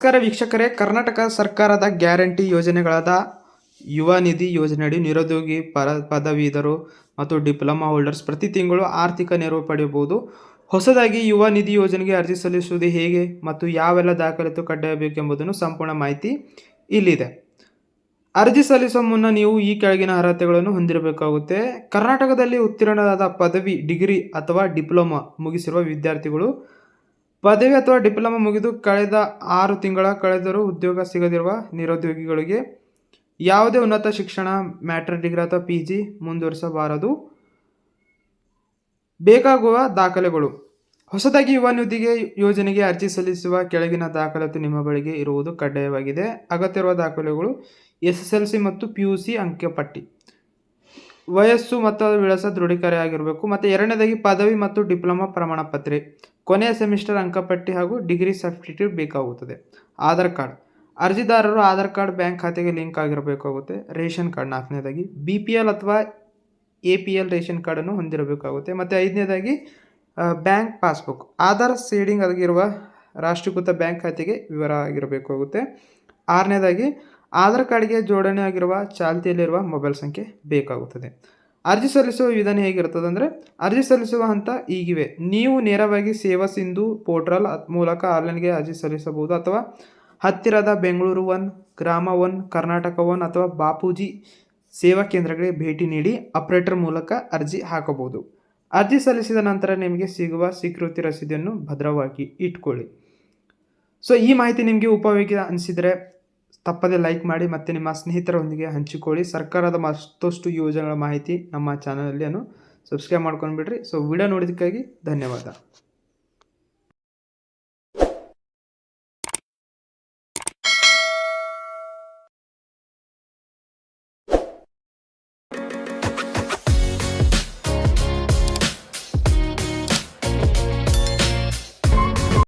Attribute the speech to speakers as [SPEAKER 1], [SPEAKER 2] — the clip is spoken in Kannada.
[SPEAKER 1] ನಮಸ್ಕಾರ ವೀಕ್ಷಕರೇ, ಕರ್ನಾಟಕ ಸರ್ಕಾರದ ಗ್ಯಾರಂಟಿ ಯೋಜನೆಗಳಾದ ಯುವ ನಿಧಿ ಯೋಜನೆಯಡಿ ನಿರುದ್ಯೋಗಿ ಪದವೀಧರರು ಮತ್ತು ಡಿಪ್ಲೊಮಾ ಹೋಲ್ಡರ್ಸ್ ಪ್ರತಿ ತಿಂಗಳು ಆರ್ಥಿಕ ನೆರವು ಪಡೆಯಬಹುದು. ಹೊಸದಾಗಿ ಯುವ ನಿಧಿ ಯೋಜನೆಗೆ ಅರ್ಜಿ ಸಲ್ಲಿಸುವುದು ಹೇಗೆ ಮತ್ತು ಯಾವೆಲ್ಲ ದಾಖಲಾತಿ ಕಡ್ಡಾಯಬೇಕೆಂಬುದನ್ನು ಸಂಪೂರ್ಣ ಮಾಹಿತಿ ಇಲ್ಲಿದೆ. ಅರ್ಜಿ ಸಲ್ಲಿಸುವ ಮುನ್ನ ನೀವು ಈ ಕೆಳಗಿನ ಅರ್ಹತೆಗಳನ್ನು ಹೊಂದಿರಬೇಕಾಗುತ್ತೆ. ಕರ್ನಾಟಕದಲ್ಲಿ ಉತ್ತೀರ್ಣರಾದ ಪದವಿ, ಡಿಗ್ರಿ ಅಥವಾ ಡಿಪ್ಲೊಮಾ ಮುಗಿಸಿರುವ ವಿದ್ಯಾರ್ಥಿಗಳು, ಪದವಿ ಅಥವಾ ಡಿಪ್ಲೊಮಾ ಮುಗಿದು ಕಳೆದ 6 ತಿಂಗಳ ಕಳೆದರೂ ಉದ್ಯೋಗ ಸಿಗದಿರುವ ನಿರುದ್ಯೋಗಿಗಳಿಗೆ ಯಾವುದೇ ಉನ್ನತ ಶಿಕ್ಷಣ, ಮ್ಯಾಟ್ರಿಕ್ ಡಿಗ್ರಿ ಅಥವಾ PG ಮುಂದುವರಿಸಬಾರದು. ಬೇಕಾಗುವ ದಾಖಲೆಗಳು: ಹೊಸದಾಗಿ ಯುವ ನಿಧಿ ಯೋಜನೆಗೆ ಅರ್ಜಿ ಸಲ್ಲಿಸುವ ಕೆಳಗಿನ ದಾಖಲಾತಿ ನಿಮ್ಮ ಬಳಿಗೆ ಇರುವುದು ಕಡ್ಡಾಯವಾಗಿದೆ. ಅಗತ್ಯವಿರುವ ದಾಖಲೆಗಳು: SSLC ಮತ್ತು PUC ಅಂಕಪಟ್ಟಿ, ವಯಸ್ಸು ಮತ್ತು ವಿಳಾಸ ದೃಢೀಕರಣವಾಗಿರಬೇಕು. ಮತ್ತು ಎರಡನೇದಾಗಿ ಪದವಿ ಮತ್ತು ಡಿಪ್ಲೊಮಾ ಪ್ರಮಾಣ ಪತ್ರ, ಕೊನೆಯ ಸೆಮಿಸ್ಟರ್ ಅಂಕಪಟ್ಟಿ ಹಾಗೂ ಡಿಗ್ರಿ ಸರ್ಟಿಫಿಕೇಟ್ ಬೇಕಾಗುತ್ತದೆ. ಆಧಾರ್ ಕಾರ್ಡ್: ಅರ್ಜಿದಾರರು ಆಧಾರ್ ಕಾರ್ಡ್ ಬ್ಯಾಂಕ್ ಖಾತೆಗೆ ಲಿಂಕ್ ಆಗಿರಬೇಕಾಗುತ್ತೆ. ರೇಷನ್ ಕಾರ್ಡ್, ನಾಲ್ಕನೇದಾಗಿ BPL ಅಥವಾ APL ರೇಷನ್ ಕಾರ್ಡನ್ನು ಹೊಂದಿರಬೇಕಾಗುತ್ತೆ. ಮತ್ತು ಐದನೇದಾಗಿ ಬ್ಯಾಂಕ್ ಪಾಸ್ಬುಕ್, ಆಧಾರ್ ಸೀಡಿಂಗ್ ಆಗಿರುವ ರಾಷ್ಟ್ರೀಕೃತ ಬ್ಯಾಂಕ್ ಖಾತೆಗೆ ವಿವರ ಆಗಿರಬೇಕಾಗುತ್ತೆ. ಆರನೇದಾಗಿ ಆಧಾರ್ ಕಾರ್ಡ್ಗೆ ಜೋಡಣೆ ಆಗಿರುವ ಚಾಲ್ತಿಯಲ್ಲಿರುವ ಮೊಬೈಲ್ ಸಂಖ್ಯೆ ಬೇಕಾಗುತ್ತದೆ. ಅರ್ಜಿ ಸಲ್ಲಿಸುವ ವಿಧಾನ ಹೇಗಿರ್ತದೆ ಅಂದರೆ, ಅರ್ಜಿ ಸಲ್ಲಿಸುವ ಹಂತ ಹೀಗಿವೆ. ನೀವು ನೇರವಾಗಿ ಸೇವಾ ಸಿಂಧು ಪೋರ್ಟಲ್ ಮೂಲಕ ಆನ್ಲೈನ್ಗೆ ಅರ್ಜಿ ಸಲ್ಲಿಸಬಹುದು, ಅಥವಾ ಹತ್ತಿರದ ಬೆಂಗಳೂರು 1, ಗ್ರಾಮ 1, ಕರ್ನಾಟಕ 1 ಅಥವಾ ಬಾಪೂಜಿ ಸೇವಾ ಕೇಂದ್ರಗಳಿಗೆ ಭೇಟಿ ನೀಡಿ ಆಪರೇಟರ್ ಮೂಲಕ ಅರ್ಜಿ ಹಾಕಬಹುದು. ಅರ್ಜಿ ಸಲ್ಲಿಸಿದ ನಂತರ ನಿಮಗೆ ಸಿಗುವ ಸ್ವೀಕೃತಿ ರಸೀದಿಯನ್ನು ಭದ್ರವಾಗಿ ಇಟ್ಕೊಳ್ಳಿ. ಸೊ ಈ ಮಾಹಿತಿ ನಿಮಗೆ ಉಪಯೋಗಿ ಅನಿಸಿದರೆ ತಪ್ಪದೆ ಲೈಕ್ ಮಾಡಿ ಮತ್ತು ನಿಮ್ಮ ಸ್ನೇಹಿತರೊಂದಿಗೆ ಹಂಚಿಕೊಳ್ಳಿ. ಸರ್ಕಾರದ ಮತ್ತಷ್ಟು ಯೋಜನೆಗಳ ಮಾಹಿತಿ ನಮ್ಮ ಚಾನಲಲ್ಲಿ ಸಬ್ಸ್ಕ್ರೈಬ್ ಮಾಡ್ಕೊಂಡ್ಬಿಡ್ರಿ. ಸೊ ವಿಡಿಯೋ ನೋಡಿದ್ದಕ್ಕಾಗಿ ಧನ್ಯವಾದ.